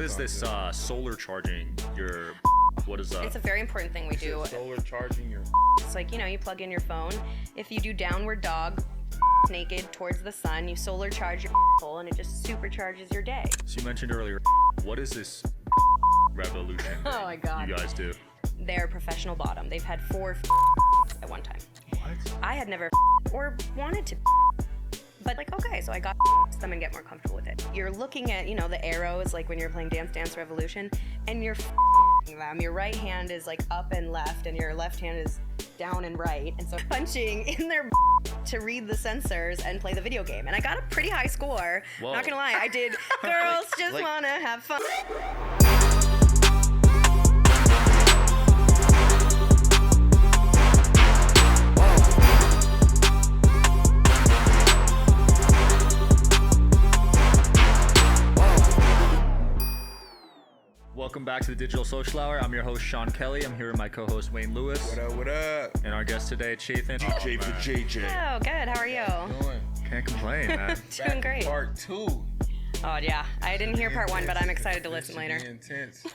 what is this solar charging your? What is that? It's a very important thing we do. Solar charging your. It's like, you plug in your phone. If you do downward dog, naked towards the sun, you solar charge your hole, and it just supercharges your day. So you mentioned earlier, what is this revolution Oh my God. you guys do? They're professional bottom. They've had 4 at one time. What? I had never or wanted to, but like, okay, so I got them and get more comfortable with it. You're looking at, the arrows, like when you're playing Dance Dance Revolution, and you're them. Your right hand is like up and left, and your left hand is down and right, and so punching in their to read the sensors and play the video game. And I got a pretty high score. Whoa. Not gonna lie, I did. Girls just wanna have fun. Welcome back to the Digital Social Hour. I'm your host, Sean Kelly. I'm here with my co-host, Wayne Lewis. What up, what up? And our guest today, Chathan. DJ Vijayjay. Oh, good. How are you? Doing? Can't complain, man. Doing great. Part 2. Oh, yeah. I didn't hear part 1, but I'm excited to listen later. Intense.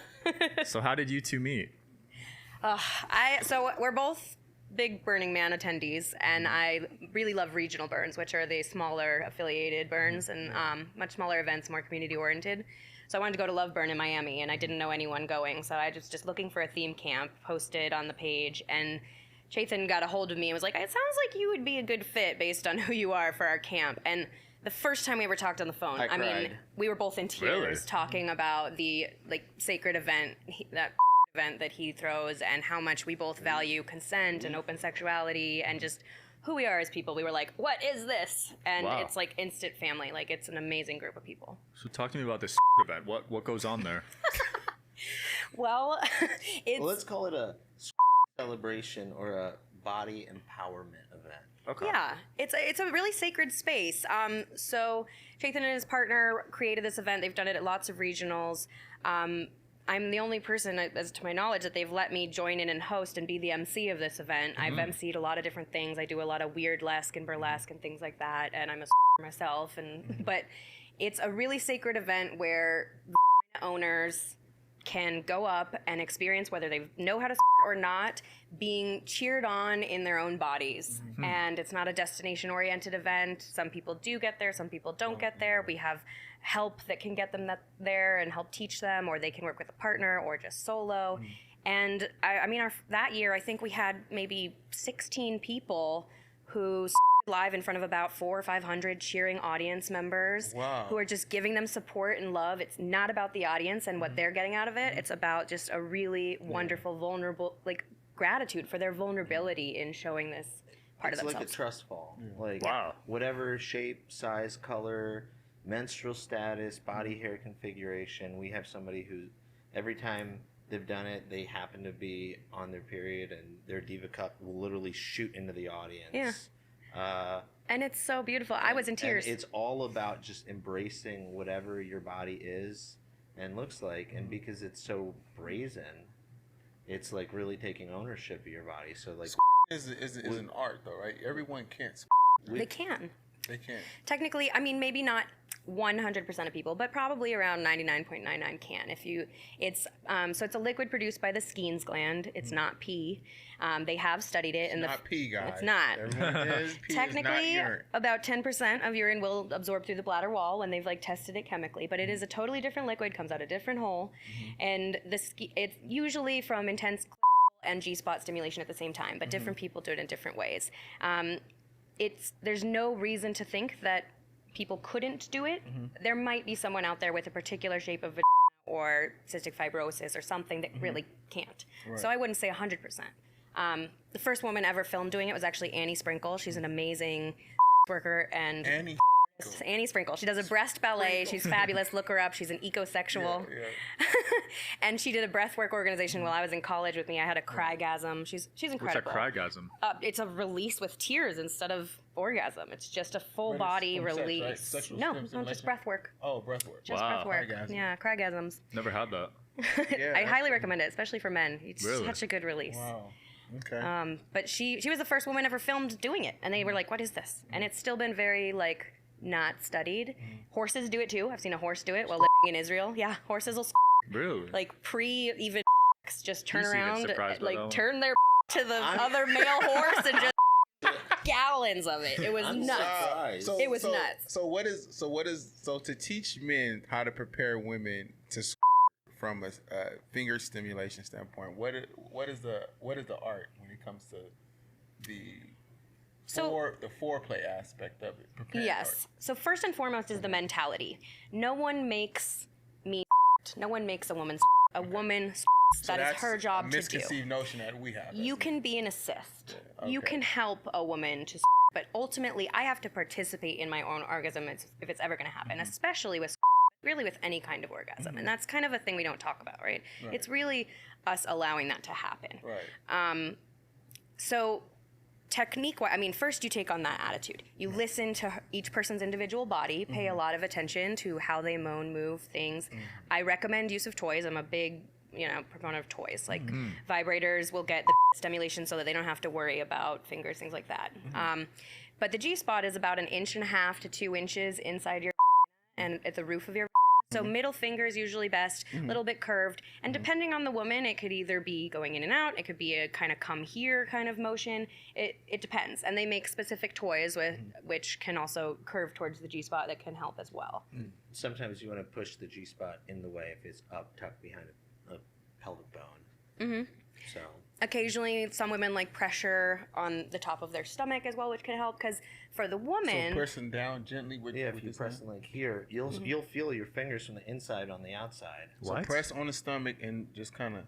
So how did you two meet? So we're both big Burning Man attendees, and I really love regional burns, which are the smaller affiliated burns and much smaller events, more community oriented. So I wanted to go to Love Burn in Miami, and I didn't know anyone going, so I just looking for a theme camp, posted on the page, and Chathan got a hold of me and was like, it sounds like you would be a good fit based on who you are for our camp. And the first time we ever talked on the phone, I mean, we were both in tears Really? talking about the sacred event, that event that he throws, and how much we both value consent and open sexuality and just who we are as people. We were like, what is this? And Wow. it's like instant family. Like, it's an amazing group of people. So talk to me about this event. What goes on there? Well, it's... Well, let's call it a celebration or a body empowerment event. Okay. Yeah, it's a really sacred space. So Chethan and his partner created this event. They've done it at lots of regionals. I'm the only person, as to my knowledge, that they've let me join in and host and be the MC of this event. I've MC'd a lot of different things. I do a lot of weirdlesque and burlesque and things like that, and I'm a myself. But it's a really sacred event where owners can go up and experience, whether they know how to or not, being cheered on in their own bodies. And it's not a destination-oriented event. Some people do get there, some people don't get there. We have help that can get them there and help teach them, or they can work with a partner or just solo. And I mean, that year, I think we had maybe 16 people who live in front of about 400 or 500 cheering audience members who are just giving them support and love. It's not about the audience and what they're getting out of it. It's about just a really wonderful, vulnerable, gratitude for their vulnerability in showing this part of themselves. It's like a trust fall. Wow. Whatever shape, size, color, menstrual status, body hair configuration, we have somebody who every time they've done it, they happen to be on their period, and their diva cup will literally shoot into the audience. Yeah. And it's so beautiful. I was in tears. And it's all about just embracing whatever your body is and looks like, and because it's so brazen, it's like really taking ownership of your body. So like, is an art though, right? Everyone can't. They can. They can't. Technically, I mean, maybe not 100% of people, but probably around 99.99 can. So it's a liquid produced by the Skeens gland. It's not pee. They have studied it. It's not pee, guys. It's not. Everyone is pee. Technically, is not urine. about 10% of urine will absorb through the bladder wall when they've tested it chemically, but it is a totally different liquid, comes out a different hole, and it's usually from intense and G-spot stimulation at the same time, but different people do it in different ways. There's no reason to think that people couldn't do it. There might be someone out there with a particular shape of vagina or cystic fibrosis or something that really can't. Right. So I wouldn't say 100%. The first woman ever filmed doing it was actually Annie Sprinkle. She's an amazing worker and Annie Sprinkle. She does a breast ballet. She's fabulous. Look her up. She's an ecosexual. Yeah. And she did a breathwork organization while I was in college with me. I had a crygasm. She's incredible. What's a crygasm? It's a release with tears instead of orgasm. It's just a full body release. Right? Sexual No, stimulation? just breathwork. Oh, breathwork. Just Wow. breathwork. Crygasm. Yeah, crygasms. Never had that. Yeah, I highly recommend it, especially for men. It's Really? such a good release. Wow. Okay. But she was the first woman ever filmed doing it, and they were like, "What is this?" And it's still been very not studied. Horses do it too. I've seen a horse do it while living in Israel. Yeah, horses will Really? like even just turn You seem around, surprised by that like one. turn their to the other male horse and just gallons of it. It was nuts. surprised. It was nuts. So to teach men how to prepare women to from a finger stimulation standpoint, what is the art when it comes to the foreplay aspect of it? Preparing Yes. art? So first and foremost is the mentality. No one makes me. No one makes a woman. A woman. So That is that's her job a to do. misconceived notion that we have. You can be an assist. Yeah, You okay. can help a woman to, but ultimately I have to participate in my own orgasm if it's ever going to happen, especially with really with any kind of orgasm. And that's kind of a thing we don't talk about, right? It's really us allowing that to happen. Right. So technique-wise, I mean, first you take on that attitude. You listen to each person's individual body, pay a lot of attention to how they moan, move, things. I recommend use of toys. I'm a big proponent of toys. Like vibrators will get the stimulation so that they don't have to worry about fingers, things like that. But the G-spot is about 1.5 to 2 inches inside your and at the roof of your so middle finger is usually best, a little bit curved. And depending on the woman, it could either be going in and out, it could be a kind of come here kind of motion. It depends. And they make specific toys with which can also curve towards the G-spot that can help as well. Sometimes you want to push the G-spot in the way if it's up, tucked behind a pelvic bone. So Occasionally, some women like pressure on the top of their stomach as well, which can help because for the woman... So pressing down gently with if with you this press hand? like here, you'll feel your fingers from the inside on the outside. So press on the stomach and just kind of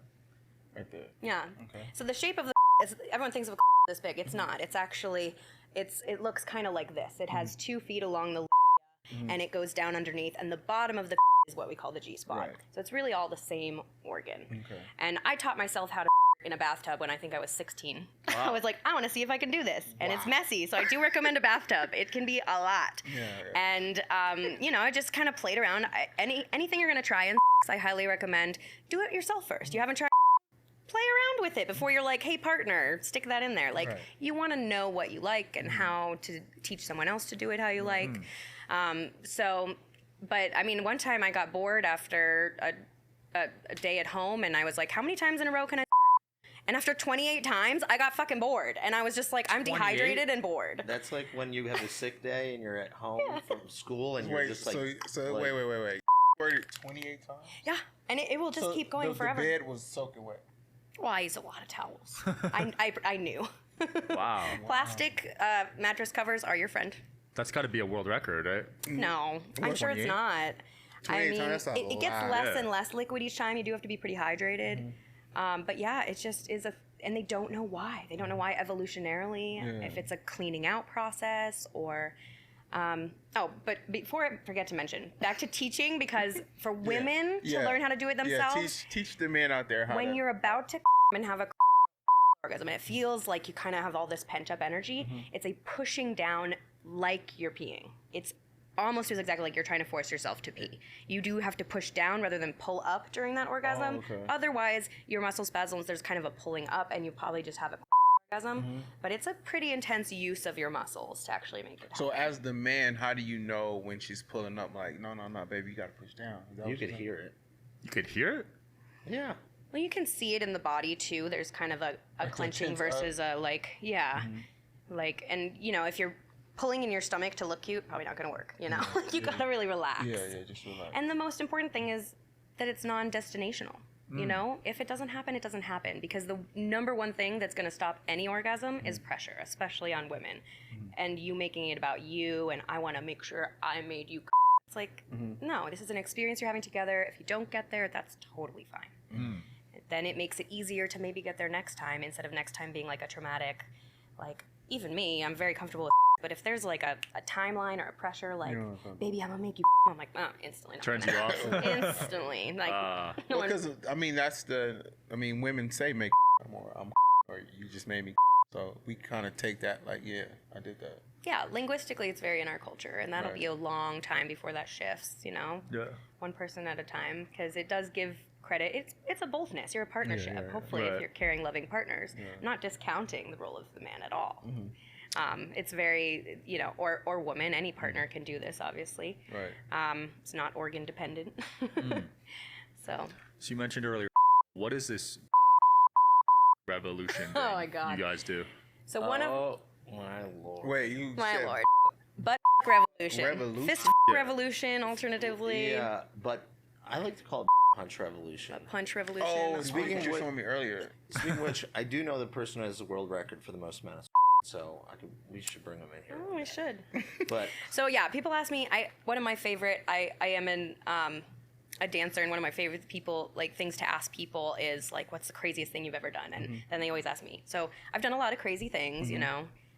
right there. Yeah. Okay. So the shape of the is, everyone thinks of a this big. It's not. It's actually it looks kind of like this. It has 2 feet along the labia, and it goes down underneath, and the bottom of the is what we call the G-spot. Right. So it's really all the same organ. Okay. And I taught myself how to in a bathtub when I think I was 16. I was like, I want to see if I can do this, and it's messy. So I do recommend a bathtub. It can be a lot. Yeah. And I just kind of played around. Anything you're gonna try in I highly recommend do it yourself first. You haven't tried. Play around with it before you're like, hey partner, stick that in there. Like you want to know what you like and how to teach someone else to do it how you like. But I mean, one time I got bored after a day at home, and I was like, how many times in a row can I? And after 28 times, I got fucking bored, and I was just like, I'm dehydrated and bored. That's like when you have a sick day and you're at home from school and you're Wait, just like. so like, wait. Squirted 28 times? Yeah, and it will just keep going forever. The bed was soaking wet. Well, I use a lot of towels. I knew. Wow. Plastic mattress covers are your friend. That's got to be a world record, right? No, I'm sure it's 28? not. I 28 mean, times, that's a it gets lot. less Yeah. and less liquid each time. You do have to be pretty hydrated. But yeah, it just is and they don't know why. They don't know why evolutionarily, if it's a cleaning out process or... but before I forget to mention, back to teaching, because for women to learn how to do it themselves, teach the men out there how when to... you're about to and have a orgasm, and it feels like you kind of have all this pent up energy, it's a pushing down like you're peeing. It's almost feels exactly like you're trying to force yourself to pee. You do have to push down rather than pull up during that orgasm. okay. Otherwise, your muscle spasms, there's kind of a pulling up, and you probably just have a orgasm. But it's a pretty intense use of your muscles to actually make it happen. So as the man, how do you know when she's pulling up? Like, no, baby, you got to push down. Is that You what could you're saying? hear it. You could hear it? Yeah. Well, you can see it in the body too. There's kind of a Like clenching tense versus a like, and if you're pulling in your stomach to look cute, probably not going to work. You gotta really relax. Yeah, just relax. And the most important thing is that it's non-destinational. If it doesn't happen, it doesn't happen, because the number one thing that's going to stop any orgasm is pressure, especially on women, and you making it about you and I want to make sure I made you. It's like, no, this is an experience you're having together. If you don't get there, that's totally fine. Then it makes it easier to maybe get there next time, instead of next time being like a traumatic, like even me, I'm very comfortable with. But if there's like a timeline or a pressure, like, baby, I'm gonna make you, I'm like, oh, instantly. Not Turns gonna you happen. off. Instantly. Like, no Well, one, because, women say make more, or you just made me. So we kind of take that like, yeah, I did that. yeah, linguistically, it's very in our culture, and that'll Right. be a long time before that shifts, Yeah. one person at a time, because it does give credit. It's a bothness. You're a partnership, yeah. hopefully, if Right. you're caring, loving partners. I'm not discounting the role of the man at all. It's very, or woman, any partner can do this, obviously. Right. It's not organ dependent. So you mentioned earlier, what is this revolution Oh thing my God. you guys do? So one of Oh my lord. Wait, you my said lord, butt revolution, Revolution? fist revolution, alternatively, Yeah, but I like to call it punch revolution. punch revolution. Oh, that's speaking fine. what you were showing me earlier. Speaking of which, I do know the person who has the world record for the most amount of so we should bring him in here. Oh, I should. But So yeah, people ask me. One of my favorite. I am a dancer, and one of my favorite things to ask people is like, what's the craziest thing you've ever done? And then they always ask me. So I've done a lot of crazy things.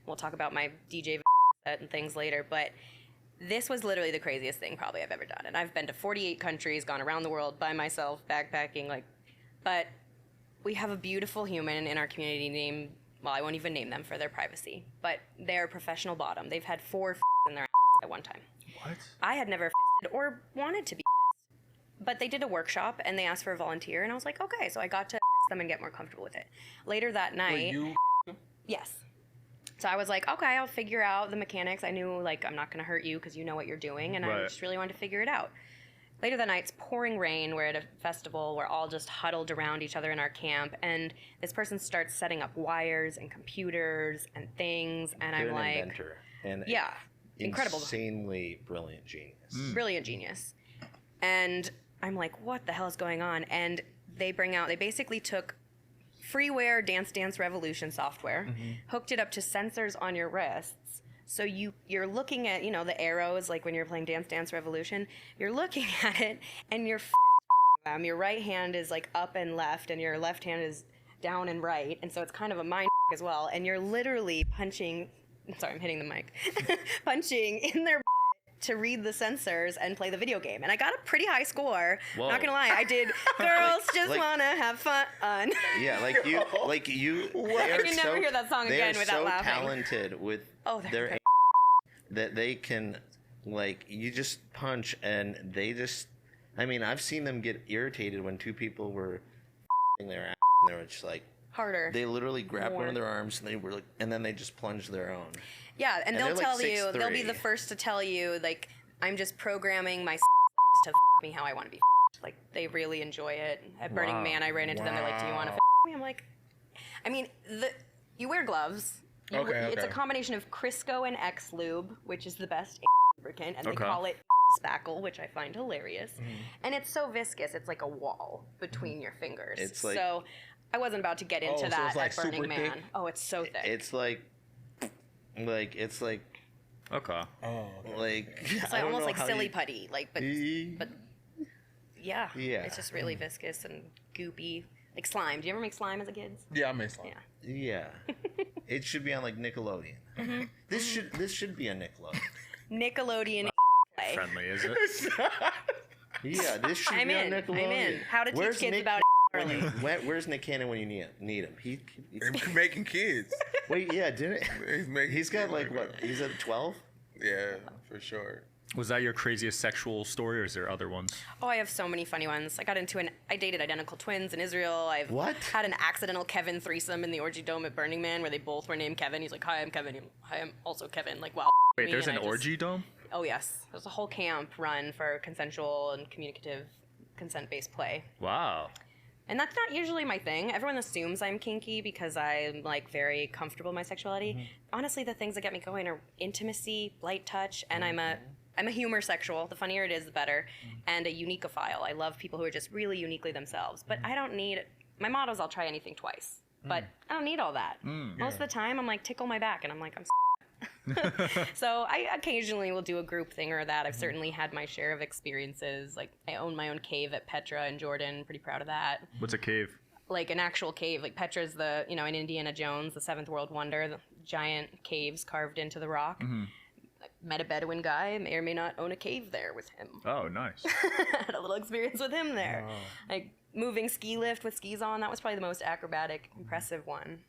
We'll talk about my DJ set and things later, but this was literally the craziest thing probably I've ever done. And I've been to 48 countries, gone around the world by myself, backpacking, but we have a beautiful human in our community named, well, I won't even name them for their privacy, but they're a professional bottom. They've had 4 in their at one time. What? I had never or wanted to be but they did a workshop and they asked for a volunteer, and I was like, okay. So I got to them and get more comfortable with it. Later that night, Wait, you yes. So I was like, okay, I'll figure out the mechanics. I knew I'm not going to hurt you because you know what you're doing, and I Right. just really wanted to figure it out. Later that night, it's pouring rain. We're at a festival. We're all just huddled around each other in our camp, and this person starts setting up wires and computers and things, and they're I'm an like, inventor and yeah, incredible, insanely brilliant genius. brilliant genius. And I'm like, what the hell is going on? And they basically took freeware Dance Revolution software, hooked it up to sensors on your wrists. So you're looking at, the arrows, like when you're playing Dance Revolution, you're looking at it and you're them. Your right hand is up and left, and your left hand is down and right. And so it's kind of a mind as well. And you're literally punching, sorry, I'm hitting the mic, punching in their to read the sensors and play the video game. And I got a pretty high score. Whoa. Not gonna lie, I did Girls Just like- Wanna Have Fun. Yeah, like you. I can never hear that song again without laughing. They're so talented with They're their great. that they can, you just punch and they just. I mean, I've seen them get irritated when 2 people were their ass and they were just like. Harder. They literally grabbed one More. of their arms and they were and then they just plunged their own. Yeah, and they'll they're like tell you, they'll be 6'3". the first to tell you, I'm just programming my to me how I want to be. They really enjoy it. At Burning Wow. Man, I ran into them. They're like, "Do you want to me?" I'm like, I mean, you wear gloves. It's a combination of Crisco and X Lube, which is the best lubricant, and they call it spackle, which I find hilarious. And it's so viscous, it's like a wall between your fingers. It's like- so I wasn't about to get into so that it's like at Burning super Man. thick? Oh, it's so thick. It's it's like Okay. Oh, It's almost like silly putty, but yeah, Yeah. it's just really viscous and goopy, like slime. Do you ever make slime as a kid? yeah, I missed one. Yeah. Yeah. It should be on Nickelodeon. This should be on Nickelodeon. Nickelodeon play. Friendly, is it? Yeah, this should I'm be on in. Nickelodeon. I'm in. How to teach kids about early. Where's Nick Cannon when you need him? They're making kids. Wait, yeah, didn't he's got kids what? He's at 12. Yeah, for sure. Was that your craziest sexual story, or is there other ones? Oh, I have so many funny ones. I dated identical twins in Israel. I've What? had an accidental Kevin threesome in the orgy dome at Burning Man where they both were named Kevin. He's like, "Hi, I'm Kevin." Hi, I'm also Kevin. Like, wow. Wait, me, there's and an I just- orgy dome? Oh yes, there's a whole camp run for consensual and communicative, consent-based play. Wow. And that's not usually my thing. Everyone assumes I'm kinky because I'm very comfortable in my sexuality. Honestly, the things that get me going are intimacy, light touch, and I'm a humor sexual. The funnier it is, the better. And a unicophile. I love people who are just really uniquely themselves. But I don't need my motto is I'll try anything twice. But I don't need all that. Most of the time I'm like, tickle my back, and I'm like, I'm so I occasionally will do a group thing or that. I've certainly had my share of experiences. Like I own my own cave at Petra in Jordan. Pretty proud of that. What's a cave? Like an actual cave. Like Petra's in Indiana Jones, the 7th World Wonder, the giant caves carved into the rock. I met a Bedouin guy, may or may not own a cave there with him. Oh, nice. Had a little experience with him there. Like moving ski lift with skis on, that was probably the most acrobatic, impressive one.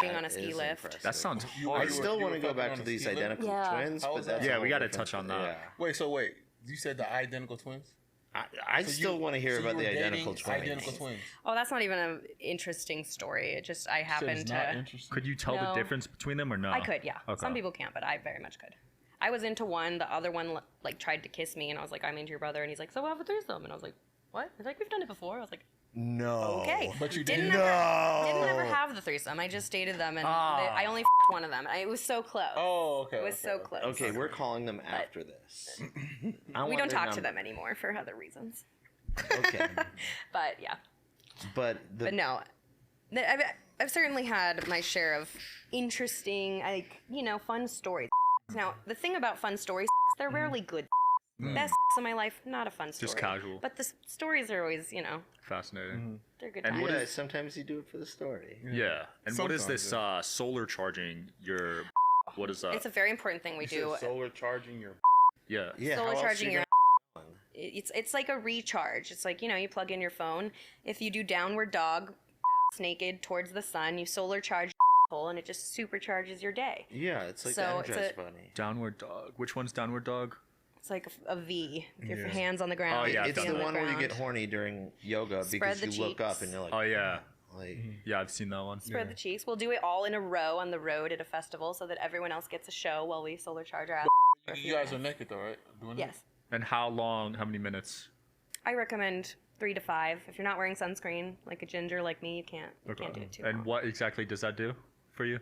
Being on a That ski is lift. impressive. That sounds You hard. I still you want to were go back fucking to on a these ski lift? identical Yeah. twins, How but was that's that? Yeah, a we whole gotta different touch on thing. that. Yeah. Wait, you said the identical twins? I still want to hear about the identical twins. Identical twins. Oh, that's not even an interesting story. It just, I happened to... Could you tell the difference between them or no? I could, yeah. Okay. Some people can't, but I very much could. I was into one. The other one, like, tried to kiss me, and I was like, I'm into your brother. And he's like, so we'll have a threesome. And I was like, what? He's like, we've done it before. I was like, No. okay. But you didn't didn't? ever have the threesome. I just dated them, and I only f***ed one of them. It was so close. Oh, okay. It was so close. Okay, we're calling them after this. We don't talk to them anymore for other reasons. Okay. But yeah. But no, I've certainly had my share of interesting, like, fun stories. Now, the thing about fun stories, they're rarely good. Best sex of my life, not a fun story. Just casual. But the stories are always, Fascinating. they're good And times. what sometimes you do it for the story. Yeah. And what is Sometimes, this solar charging your... What is that? It's a very important thing we do. Solar charging your. Yeah. Yeah. Solar how else charging you your... gonna- It's like a recharge. It's like, you plug in your phone. If you do downward dog, naked towards the sun, you solar charge hole, and it just supercharges your day. Yeah, it's like So the it's Energize a- Bunny. Downward dog. Which one's downward dog? It's like a V. Your hands on the ground. Oh, yeah, It's I've the done one that. where you get horny during yoga Spread because the you look up cheeks. and you're like, Oh, yeah. like Yeah, I've seen that one. Spread the cheeks. We'll do it all in a row on the road at a festival so that everyone else gets a show while we solar charge our ass. for a few You guys are minutes. naked though, right? Doing Yes. And how long? How many minutes? I recommend 3 to 5. If you're not wearing sunscreen, like a ginger like me, you can't do it too And long. what exactly does that do for you?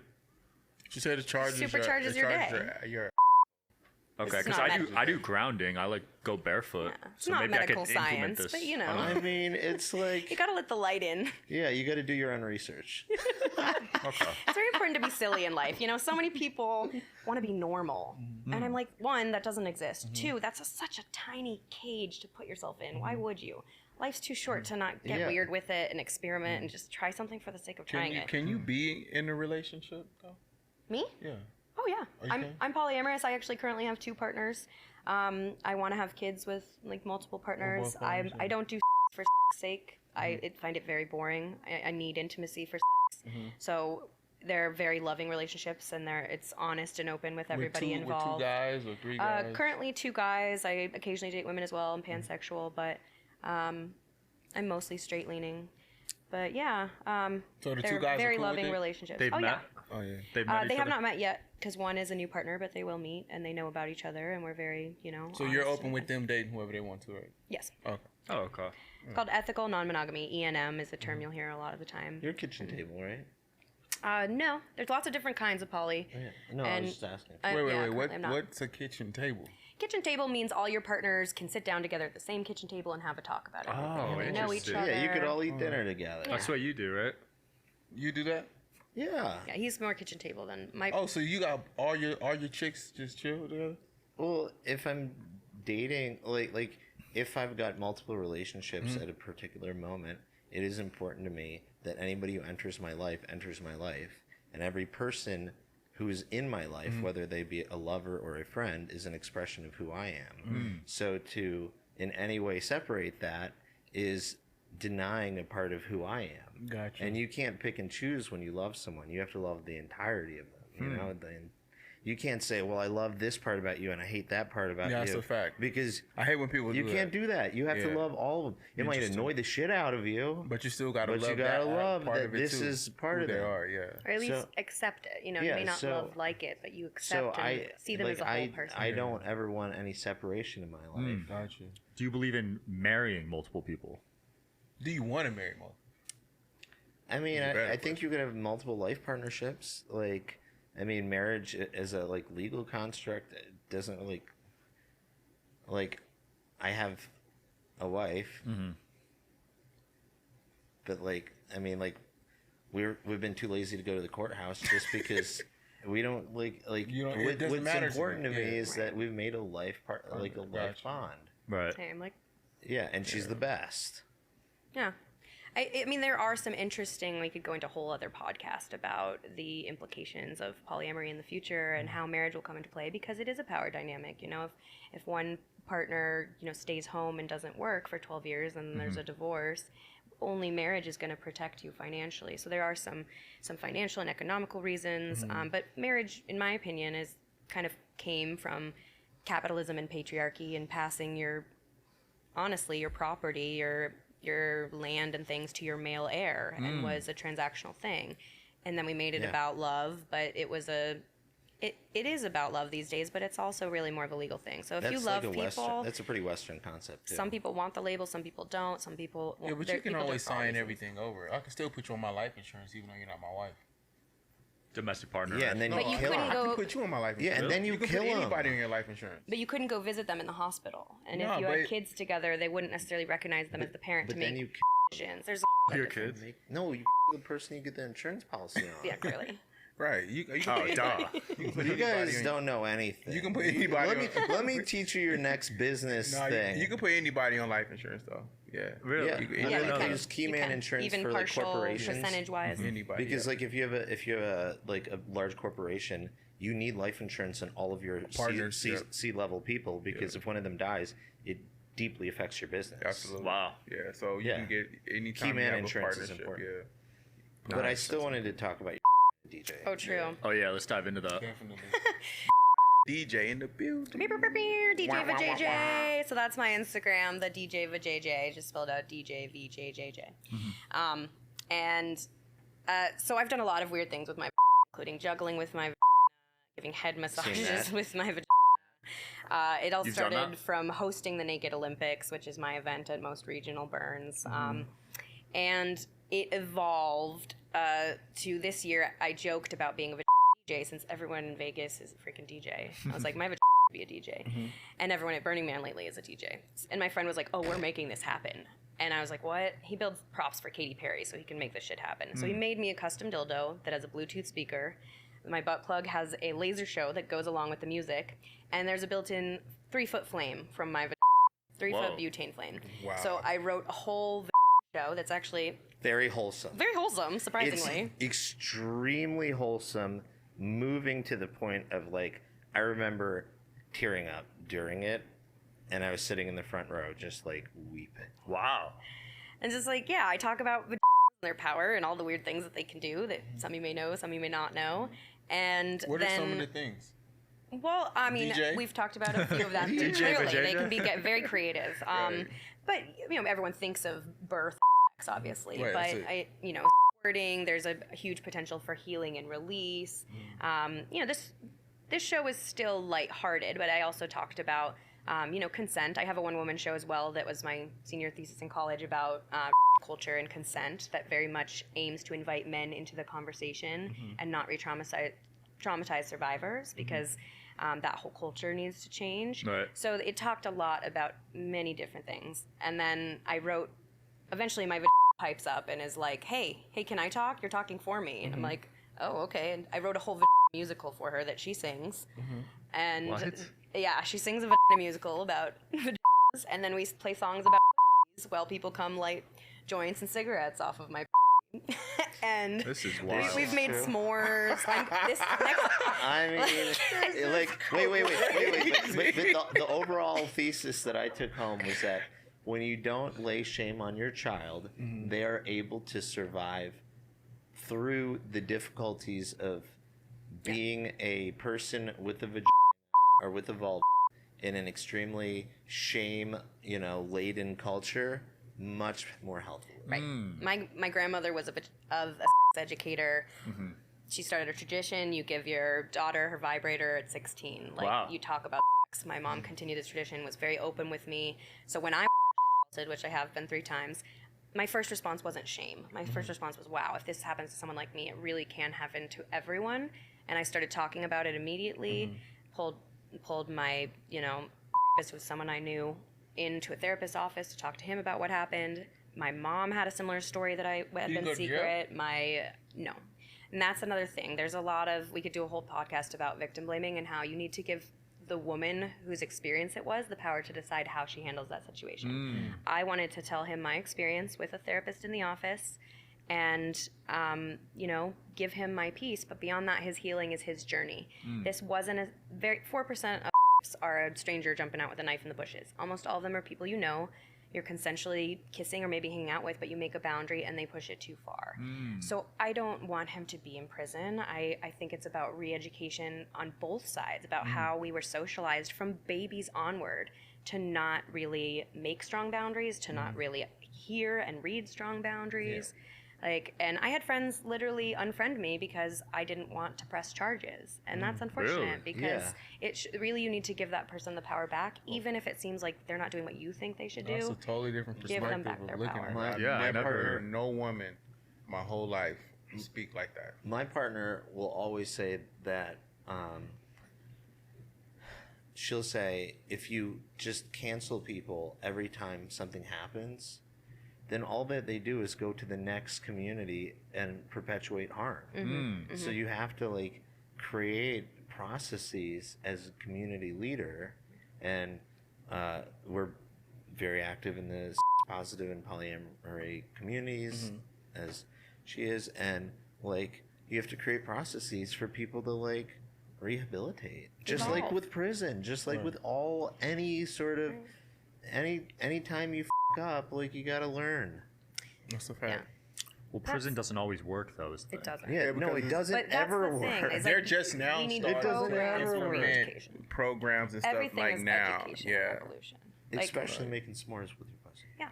She said it charges. Supercharges your day. Your Okay, It's because not I do grounding. I like go barefout. It's So not maybe medical I could implement science, this. but I mean, it's like you gotta let the light in. yeah, you got to do your own research. Okay. It's very important to be silly in life. So many people want to be normal. And I'm like, one, that doesn't exist. Two, that's such a tiny cage to put yourself in. Why would you? Life's too short to not get Yeah. weird with it and experiment and just try something for the sake of trying it. Can you be in a relationship though? Me? Yeah. Oh yeah, you I'm can? I'm polyamorous. I actually currently have 2 partners. I want to have kids with like multiple partners. both partners, I don't do sex for sex sake. I find it very boring. I need intimacy for sex. So they're very loving relationships, and it's honest and open with everybody with involved. two guys or 3 guys? Currently 2 guys. I occasionally date women as well. I'm pansexual, but I'm mostly straight leaning. But yeah, So the they're 2 guys very are cool loving with it? relationships. They've oh met. yeah. Oh yeah. They've met They each have other? not met yet because one is a new partner, but they will meet and they know about each other, and we're very, So you're honest open and- with them dating whoever they want to, right? Yes. Okay. Oh, okay. It's called ethical non-monogamy. ENM is a term you'll hear a lot of the time. Your kitchen table, right? No, there's lots of different kinds of poly. Yeah. No, I And- was just asking. Uh, Wait. yeah, currently I'm not. What's a kitchen table? Kitchen table means all your partners can sit down together at the same kitchen table and have a talk about everything. Oh, and they know each interesting. other. Yeah, you could all eat dinner together. That's what you do, right? You do that? Yeah. Yeah, he's more kitchen table than my. Oh, so you got all your chicks just chill together? Well, if I'm dating, like if I've got multiple relationships at a particular moment, it is important to me that anybody who enters my life, and every person who's in my life, whether they be a lover or a friend, is an expression of who I am. So to in any way separate that is denying a part of who I am. Gotcha. And you can't pick and choose when you love someone. You have to love the entirety of them. You know, you can't say, "Well, I love this part about you and I hate that part about you." Yeah, that's a fact. Because I hate when people you do can't that. do that. You have to Yeah. love all of them. It might Interesting. annoy the shit out of you, But you still gotta But love you gotta that love part that of it this too, is part who of they them. are. Yeah. Or at least So- accept it. You Yeah, may not so- like it, but you so accept and see them as a whole person. I don't ever want any separation in my life. Gotcha. Do you believe in marrying multiple people? Do you want to marry more? I mean, It's a better I think you could have multiple life partnerships. Like, I mean, marriage as a legal construct doesn't like I have a wife, but I mean, we've been too lazy to go to the courthouse just because we don't You don't- it doesn't what's matter to important to you. me Yeah. is that we've made a life a life Gotcha. bond. Right. Hey, I'm like, Yeah, and she's the best. yeah. I mean, there are some interesting, we could go into a whole other podcast about the implications of polyamory in the future and how marriage will come into play, because it is a power dynamic. If one partner, stays home and doesn't work for 12 years and there's a divorce, only marriage is going to protect you financially. So there are some financial and economical reasons, but marriage, in my opinion, is kind of came from capitalism and patriarchy and passing your honestly your property, your land and things to your male heir, and was a transactional thing. And then we made it about love, but it is about love these days, but it's also really more of a legal thing. So if you love people, that's a pretty Western concept too. Some people want the label, some people don't. Some people but you can always sign everything over. I can still put you on my life insurance even though you're not my wife. Domestic partner. Yeah, and then But you you kill couldn't him. I go- can put you on my life insurance. Yeah, and then you can kill put 'em. anybody on your life insurance. But you couldn't go visit them in the hospital. And No, if you but- had kids together, they wouldn't necessarily recognize them as the parent But to then make you decisions. There's Your kids. no, you the person you get the insurance policy on. yeah, clearly. Right. You can Oh, put duh. you can put You anybody guys on- don't know anything. You can put anybody Let me teach you your next business No, thing. you can put anybody on life insurance though. Yeah. Really? Yeah, You can- you Yeah, anybody- you can. use key You man can. insurance Even for like partial corporations. percentage-wise. Anybody. Because yeah. like if you have a like a large corporation, you need life insurance on all of your Partners, yep. C-level people because if one of them dies, it deeply affects your business. Absolutely. Wow. Yeah. So you Yeah. can get anytime Key man you have insurance a is partnership. important. Yeah. But I still wanted to talk about your DJ. Oh, true. Oh yeah, let's dive into that. Definitely. DJ in the building. DJ Wah, wah, wah, Vijayjay. So that's my Instagram, the DJ Vijayjay, just spelled out DJ VJJJ. And so I've done a lot of weird things with my, including juggling with my, giving head massages that. with my vagina. It all You've done started that? from hosting the Naked Olympics, which is my event at most regional burns. And it evolved to this year. I joked about being a DJ since everyone in Vegas is a freaking DJ. I was like, my vagina would be a DJ. And everyone at Burning Man lately is a DJ. And my friend was like, oh, we're making this happen. And I was like, what? He builds props for Katy Perry so he can make this shit happen. So he made me a custom dildo that has a Bluetooth speaker. My butt plug has a laser show that goes along with the music. And there's a built-in 3-foot flame from my 3-foot Whoa. butane flame. Wow. So I wrote a whole show that's actually Very wholesome. very wholesome, surprisingly. It's extremely wholesome, moving to the point of like, I remember tearing up during it, and I was sitting in the front row just like weeping. Wow. And just like, yeah, I talk about vaginas and their power and all the weird things that they can do that some of you may know, some of you may not know. And What then, are some of the things? well, I mean, DJ? we've talked about a few of them. DJ Clearly, they Vijayjay? can get very creative. Right. But, you know, everyone thinks of birth, sex, obviously. Right, but, that's it. you know, squirting, there's a huge potential for healing and release. You know, this show is still lighthearted, but I also talked about, you know, consent. I have a one-woman show as well that was my senior thesis in college about culture and consent that very much aims to invite men into the conversation and not traumatize survivors because that whole culture needs to change. Right. So it talked a lot about many different things. And then I wrote, eventually my pipes up and is like, hey, can I talk? You're talking for me. And I'm like, oh, okay. And I wrote a whole musical for her that she sings. And What? yeah, she sings a musical about vaginas, and then we play songs about while people come light joints and cigarettes off of my and This is wild. we've made True. s'mores. This next, I mean, like, wait. But the overall thesis that I took home was that when you don't lay shame on your child, they are able to survive through the difficulties of being a person with a vagina or with a vulva in an extremely shame, laden culture, much more healthy. right. My grandmother was a sex educator. She started a tradition. You give your daughter her vibrator at 16. Like, Wow. you talk about sex. My mom continued this tradition, was very open with me. So when I was sexually assaulted, which I have been 3 times, my first response wasn't shame. My first response was, wow, if this happens to someone like me, it really can happen to everyone. And I started talking about it immediately, pulled my, rapist, was someone I knew, into a therapist's office to talk to him about what happened. My mom had a similar story that I had You been go to jail? secret. No. And that's another thing. There's a lot of, we could do a whole podcast about victim blaming and how you need to give the woman whose experience it was the power to decide how she handles that situation. I wanted to tell him my experience with a therapist in the office and, give him my piece. But beyond that, his healing is his journey. This wasn't 4% of are a stranger jumping out with a knife in the bushes. Almost all of them are people you know. you're consensually kissing or maybe hanging out with, but you make a boundary and they push it too far. So I don't want him to be in prison. I think it's about re-education on both sides, about how we were socialized from babies onward to not really make strong boundaries, to not really hear and read strong boundaries. Like, and I had friends literally unfriend me because I didn't want to press charges, and that's unfortunate because really you need to give that person the power back, even if it seems like they're not doing what you think they should do. That's a totally different Give perspective them back of their looking power. at it. I've never heard no woman my whole life speak like that. My partner will always say that she'll say, if you just cancel people every time something happens, then all that they do is go to the next community and perpetuate harm. So you have to like create processes as a community leader, and we're very active in the positive and polyamory communities, as she is, and like you have to create processes for people to like rehabilitate, just like with prison, just like with any sort of any time you up, like you gotta learn. That's a fact. Well, prison doesn't always work, though. Is the It doesn't. Yeah, no, it doesn't But that's ever the thing, work. is, They're like, just now we need starting doesn't to ever implement work. Education. programs and stuff Everything like is now. education and revolution. Like, Especially making s'mores with your pussy. yeah.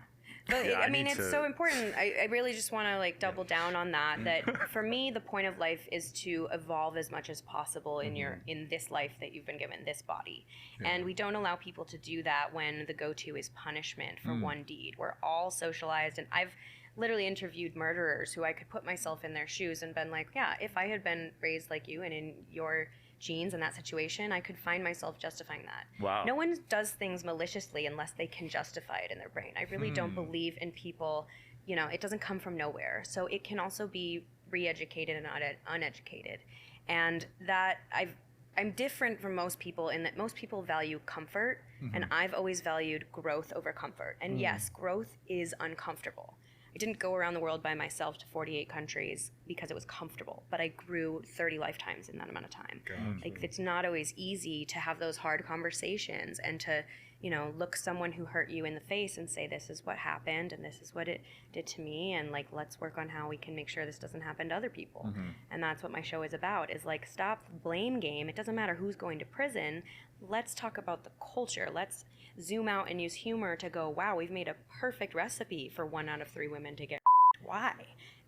But Yeah, I mean, need it's to- so important. I really just want to like double down on that. That for me, the point of life is to evolve as much as possible in this life that you've been given, this body. And we don't allow people to do that when the go-to is punishment for one deed. We're all socialized, and I've literally interviewed murderers who I could put myself in their shoes and been like, yeah, if I had been raised like you and in your genes in that situation, I could find myself justifying that. Wow. No one does things maliciously unless they can justify it in their brain. I really don't believe in people, it doesn't come from nowhere. So it can also be re-educated and uneducated. And that I'm different from most people in that most people value comfort, and I've always valued growth over comfort. And yes, growth is uncomfortable. I didn't go around the world by myself to 48 countries because it was comfortable, but I grew 30 lifetimes in that amount of time. Like, it's not always easy to have those hard conversations and to, look someone who hurt you in the face and say, this is what happened and this is what it did to me, and like, let's work on how we can make sure this doesn't happen to other people. And that's what my show is about, is like, stop the blame game. It doesn't matter who's going to prison. Let's talk about the culture. Let's zoom out and use humor to go, wow, we've made a perfect recipe for 1 out of 3 women to get why?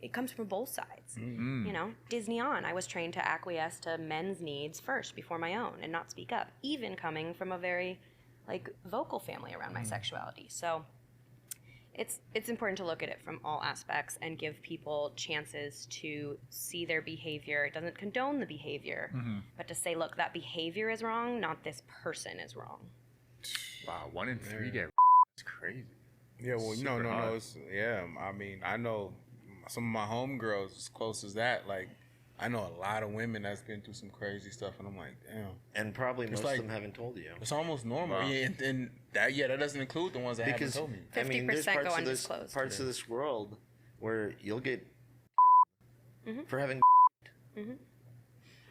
It comes from both sides. Disney on. I was trained to acquiesce to men's needs first before my own and not speak up, even coming from a very vocal family around my sexuality. So it's important to look at it from all aspects and give people chances to see their behavior. It doesn't condone the behavior, but to say, look, that behavior is wrong, not this person is wrong. Wow, 1 in 3 get it's crazy. Yeah, well, Super no. hard. I mean, I know some of my homegirls as close as that. Like, I know a lot of women that's been through some crazy stuff, and I'm like, damn. And probably most like- of them haven't told you. It's almost normal. Wow. Yeah, and that doesn't include the ones that haven't told me. I mean, there's 50% parts go of this undisclosed. parts of this world where you'll get for having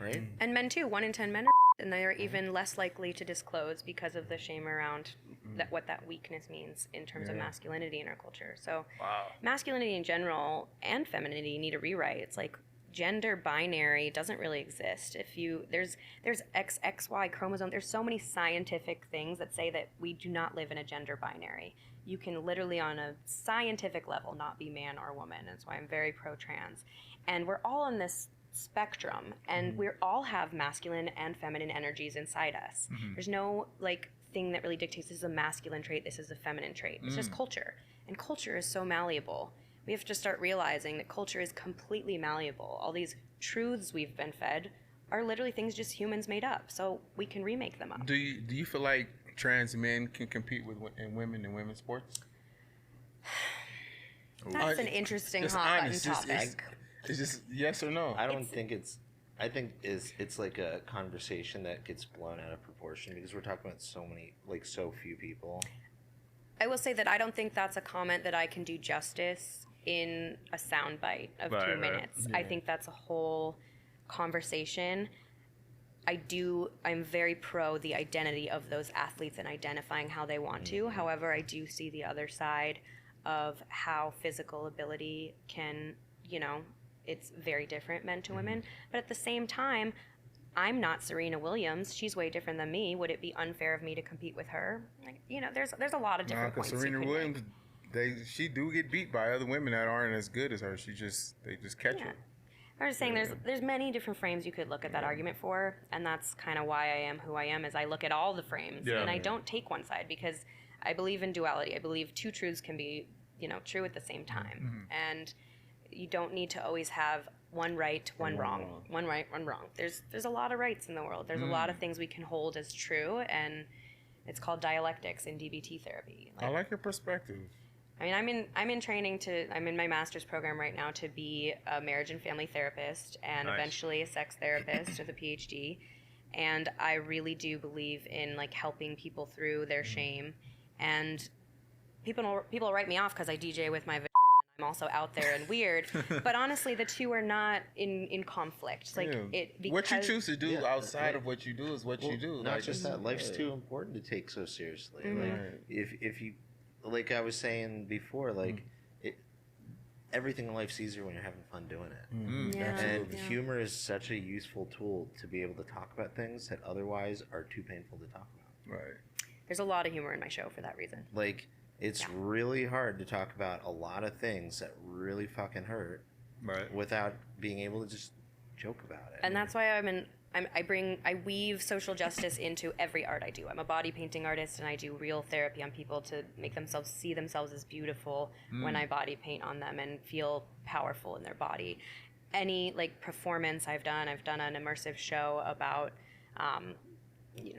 right? And men too. 1 in 10 men are, and they are even less likely to disclose because of the shame around what that weakness means in terms of masculinity in our culture. So masculinity in general and femininity need a rewrite. It's like gender binary doesn't really exist. There's XXY chromosome. There's so many scientific things that say that we do not live in a gender binary. You can literally on a scientific level not be man or woman. That's why I'm very pro-trans. And we're all on this spectrum, and we all have masculine and feminine energies inside us. There's no thing that really dictates this is a masculine trait, this is a feminine trait. It's just culture, and culture is so malleable. We have to start realizing that culture is completely malleable. All these truths we've been fed are literally things just humans made up, so we can remake them up. Do you feel like trans men can compete with women in women's sports? That's an interesting Just hot honest, button just- topic. It's just yes or no. I don't think it's. I think it's like a conversation that gets blown out of proportion because we're talking about so few people. I will say that I don't think that's a comment that I can do justice in a soundbite of 2 Right, right. minutes. I think that's a whole conversation. I'm very pro the identity of those athletes and identifying how they want to. However, I do see the other side of how physical ability can, it's very different men to women. But at the same time, I'm not Serena Williams. She's way different than me. Would it be unfair of me to compete with her? Like, there's a lot of different points. Serena Williams, she do get beat by other women that aren't as good as her. They just catch her. I was saying there's many different frames you could look at that argument for, and that's kind of why I am who I am. Is I look at all the frames, and I don't take one side because I believe in duality. I believe two truths can be, true at the same time, and you don't need to always have one right, one wrong, one right, one wrong. There's a lot of rights in the world. There's a lot of things we can hold as true, and it's called dialectics in DBT therapy. I like your perspective. I mean, I'm in my master's program right now to be a marriage and family therapist and eventually a sex therapist with a PhD. And I really do believe in like helping people through their shame. And people write me off because I DJ with my vagina. I'm also out there and weird. But honestly, the two are not in conflict. Like what you choose to do outside of what you do is what you do. Not just that. Life's too important to take so seriously. Like if you. Like I was saying before, like everything in life's easier when you're having fun doing it. And humor is such a useful tool to be able to talk about things that otherwise are too painful to talk about. Right. There's a lot of humor in my show for that reason. Like it's really hard to talk about a lot of things that really fucking hurt, without being able to just joke about it. And that's why I weave social justice into every art I do. I'm a body painting artist, and I do real therapy on people to make themselves see themselves as beautiful when I body paint on them and feel powerful in their body. Any like performance I've done an immersive show about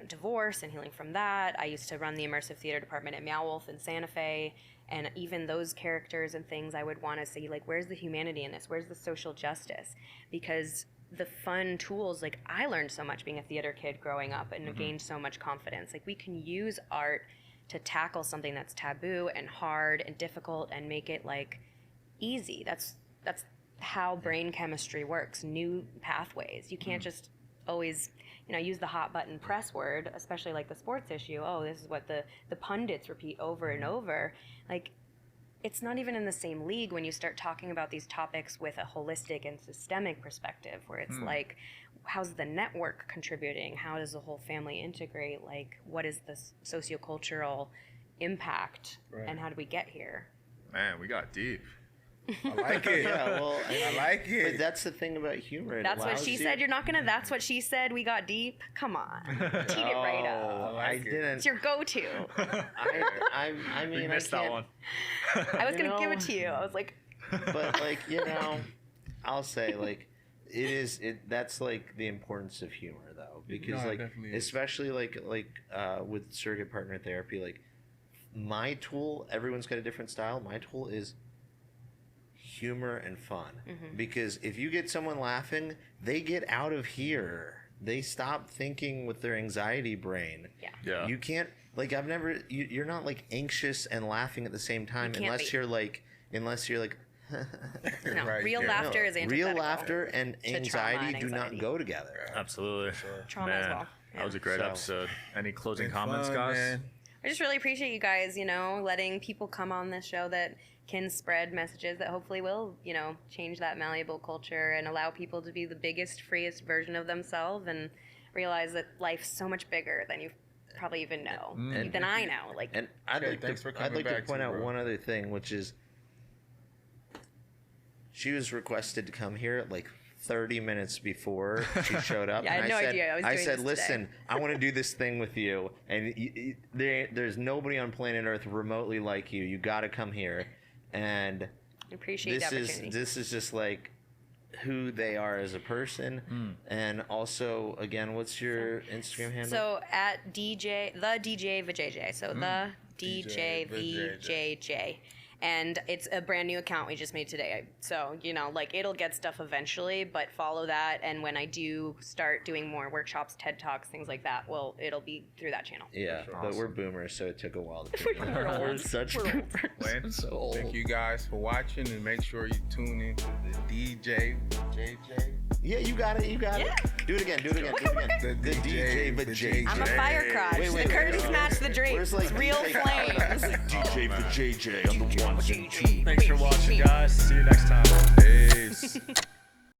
divorce and healing from that. I used to run the immersive theater department at Meow Wolf in Santa Fe, and even those characters and things I would want to see, like, where's the humanity in this? Where's the social justice? Because the fun tools, like I learned so much being a theater kid growing up and gained so much confidence. Like we can use art to tackle something that's taboo and hard and difficult and make it like easy. That's how brain chemistry works, new pathways. You can't just always, use the hot button press word, especially like the sports issue. Oh, this is what the pundits repeat over and over. Like, it's not even in the same league when you start talking about these topics with a holistic and systemic perspective, where it's like, how's the network contributing? How does the whole family integrate? Like, what is the sociocultural impact? And how do we get here? Man, we got deep. I like it. I like it. But that's the thing about humor. That's what she said. You're not gonna. That's what she said. We got deep. Come on, teed it right up. I didn't. It's your go-to. I mean, we missed that one. I was gonna give it to you. I was like. But like I'll say like that's like the importance of humor though, because especially like with surrogate partner therapy, like my tool. Everyone's got a different style. My tool is humor and fun, because if you get someone laughing, they get out of here. They stop thinking with their anxiety brain. Yeah. You can't you're not like anxious and laughing at the same time unless you're like no, real laughter is antithetical. Real laughter and anxiety do not go together. Absolutely. Trauma as well. That was a great episode. Any closing comments, guys? Man. I just really appreciate you guys, letting people come on this show that can spread messages that hopefully will, change that malleable culture and allow people to be the biggest, freest version of themselves and realize that life's so much bigger than you probably even know, than I know. Like, and I'd like to point out one other thing, which is she was requested to come here at like 30 minutes before she showed up. I had no idea I was doing I said, this listen, today. I want to do this thing with you, and there's nobody on planet Earth remotely like you. You got to come here. And I appreciate the opportunity. This is just like who they are as a person, and also again, what's your Instagram handle? So at the DJ Vijayjay. So the DJ Vijayjay. And it's a brand new account we just made today. So, it'll get stuff eventually, but follow that. And when I do start doing more workshops, TED Talks, things like that, it'll be through that channel. Yeah, Awesome. But we're boomers, so it took a while to do that. We're such boomers. Wayne? So old. Thank you guys for watching, and make sure you tune in to the DJ JJ Yeah, you got it. You got Yeah. it. Do it again. Do it again. Do it again. The DJ Vijayjay. I'm a fire crotch. Wait, the curtains wait. match the drapes. Where's, like, Real DJ flames. DJ Vijayjay on the ones and twos. Thanks for watching, guys. See you next time. Peace.